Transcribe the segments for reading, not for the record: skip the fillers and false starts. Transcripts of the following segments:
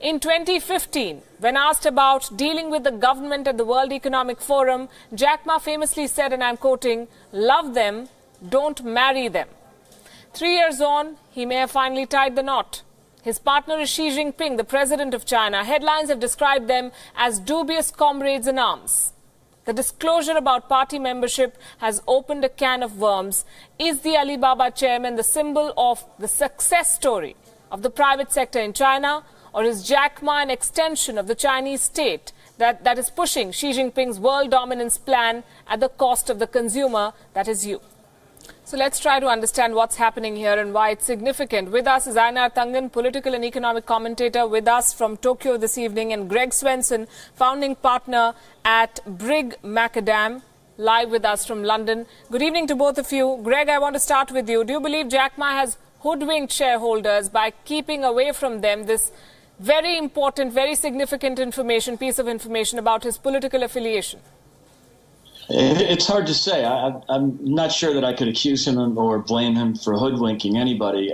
In 2015, when asked about dealing with the government at the World Economic Forum, Jack Ma famously said, and I'm quoting, "Love them, don't marry them." 3 years on, he may have finally tied the knot. His partner is Xi Jinping, the president of China. Headlines have described them as dubious comrades in arms. The disclosure about party membership has opened a can of worms. Is the Alibaba chairman the symbol of the success story of the private sector in China, or is Jack Ma an extension of the Chinese state that is pushing Xi Jinping's world dominance plan at the cost of the consumer, that is you? So let's try to understand what's happening here and why it's significant. With us is Einar Tangen, political and economic commentator, with us from Tokyo this evening, and Greg Swenson, founding partner at Brig Macadam, live with us from London. Good evening to both of you. Greg, I want to start with you. Do you believe Jack Ma has hoodwinked shareholders by keeping away from them this very important, very significant piece of information about his political affiliation? It's hard to say. I'm not sure that I could accuse him or blame him for hoodwinking anybody.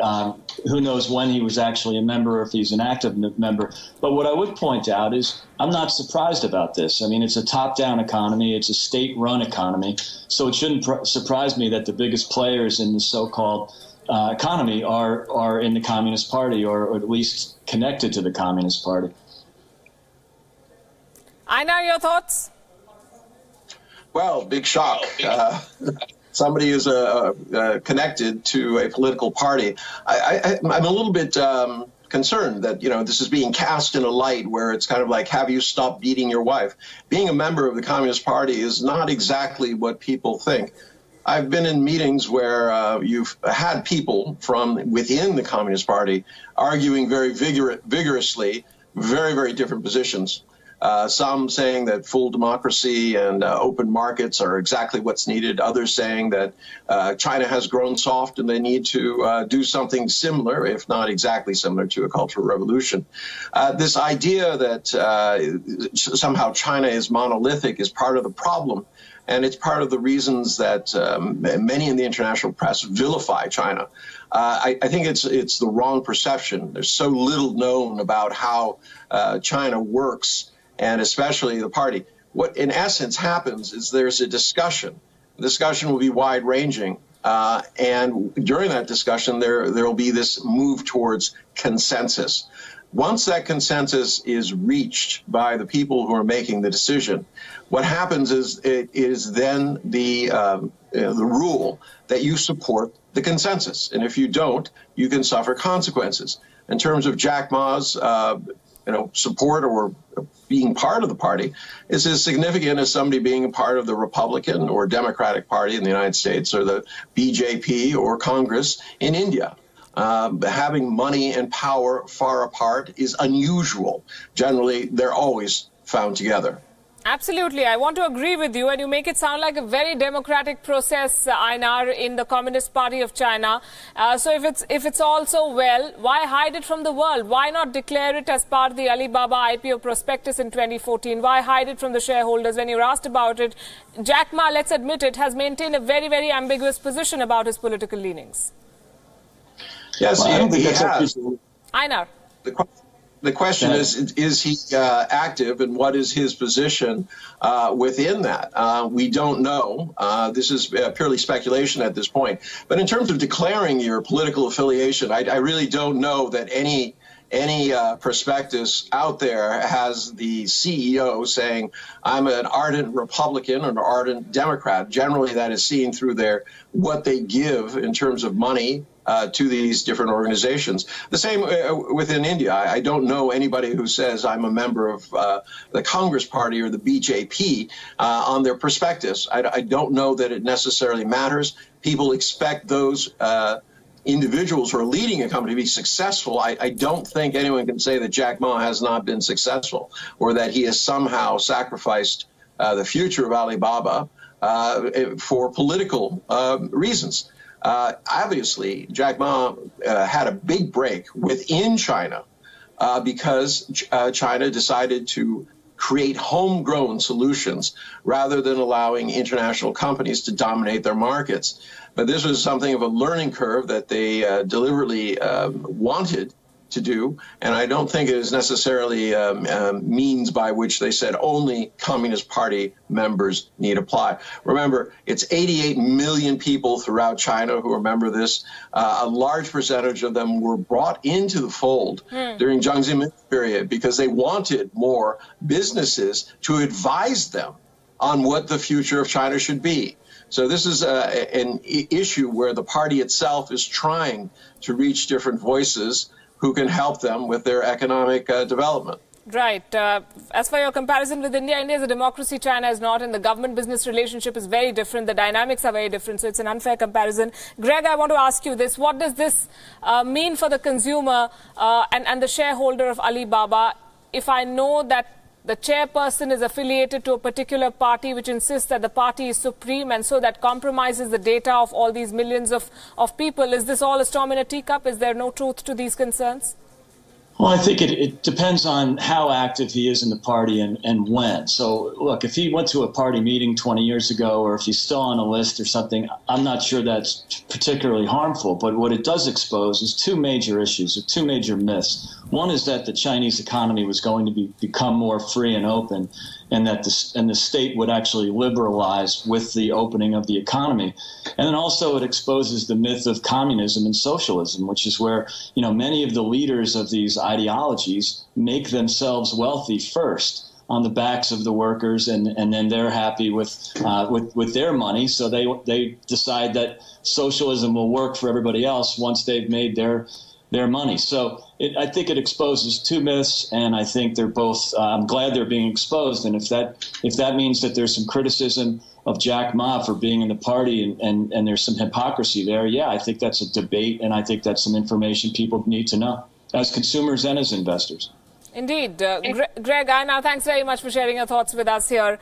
Who knows when he was actually a member or if he's an active member. But what I would point out is I'm not surprised about this. I mean, it's a top-down economy. It's a state-run economy. So it shouldn't surprise me that the biggest players in the so-called economy are in the Communist Party, or at least connected to the Communist Party. Einar, your thoughts? Well, big shock. Somebody is connected to a political party. I'm a little bit concerned that, this is being cast in a light where it's kind of like, have you stopped beating your wife? Being a member of the Communist Party is not exactly what people think. I've been in meetings where you've had people from within the Communist Party arguing very vigorously, very, very different positions. Some saying that full democracy and open markets are exactly what's needed. Others saying that China has grown soft and they need to do something similar, if not exactly similar, to a cultural revolution. This idea that somehow China is monolithic is part of the problem. And it's part of the reasons that many in the international press vilify China. I think it's the wrong perception. There's so little known about how China works, and especially the party. What in essence happens is there's a discussion. The discussion will be wide-ranging, and during that discussion there will be this move towards consensus. Once that consensus is reached by the people who are making the decision, what happens is it is then the rule that you support the consensus, and if you don't, you can suffer consequences. In terms of Jack Ma's support or being part of the party, is as significant as somebody being a part of the Republican or Democratic Party in the United States, or the BJP or Congress in India. Having money and power far apart is unusual. Generally, they're always found together. Absolutely. I want to agree with you, and you make it sound like a very democratic process, Einar, in the Communist Party of China. So if it's all so well, why hide it from the world? Why not declare it as part of the Alibaba IPO prospectus in 2014? Why hide it from the shareholders? When you're asked about it, Jack Ma, let's admit it, has maintained a very, very ambiguous position about his political leanings. Yes, well, I don't think that's has. Einar. The question is he active, and what is his position within that? We don't know. This is purely speculation at this point. But in terms of declaring your political affiliation, I really don't know that any prospectus out there has the CEO saying, I'm an ardent Republican or an ardent Democrat. Generally, that is seen through what they give in terms of money to these different organizations. The same within India. I don't know anybody who says I'm a member of the Congress Party or the BJP on their prospectus. I don't know that it necessarily matters. People expect those individuals who are leading a company to be successful. I don't think anyone can say that Jack Ma has not been successful, or that he has somehow sacrificed the future of Alibaba for political reasons. Obviously, Jack Ma had a big break within China because China decided to create homegrown solutions rather than allowing international companies to dominate their markets. But this was something of a learning curve that they deliberately wanted to do, and I don't think it is necessarily means by which they said only Communist Party members need apply. Remember, it's 88 million people throughout China who remember this. A large percentage of them were brought into the fold during Jiang Zemin's period because they wanted more businesses to advise them on what the future of China should be. So this is an issue where the party itself is trying to reach different voices who can help them with their economic development. Right. As for your comparison with India, India is a democracy, China is not, and the government-business relationship is very different. The dynamics are very different, so it's an unfair comparison. Greg, I want to ask you this. What does this mean for the consumer and the shareholder of Alibaba if I know that the chairperson is affiliated to a particular party which insists that the party is supreme and so that compromises the data of all these millions of people? Is this all a storm in a teacup? Is there no truth to these concerns? Well, I think it depends on how active he is in the party and when. So, look, if he went to a party meeting 20 years ago or if he's still on a list or something, I'm not sure that's particularly harmful. But what it does expose is two major issues, or two major myths. One is that the Chinese economy was going to become more free and open, and that the state would actually liberalize with the opening of the economy. And then also it exposes the myth of communism and socialism, which is where, you know, many of the leaders of these ideologies make themselves wealthy first on the backs of the workers, and then they're happy with their money. So they decide that socialism will work for everybody else once they've made their money. So I think it exposes two myths, and I think they're both, I'm glad they're being exposed. And if that means that there's some criticism of Jack Ma for being in the party and there's some hypocrisy there, yeah, I think that's a debate, and I think that's some information people need to know as consumers and as investors. Indeed. Greg, Anna, thanks very much for sharing your thoughts with us here.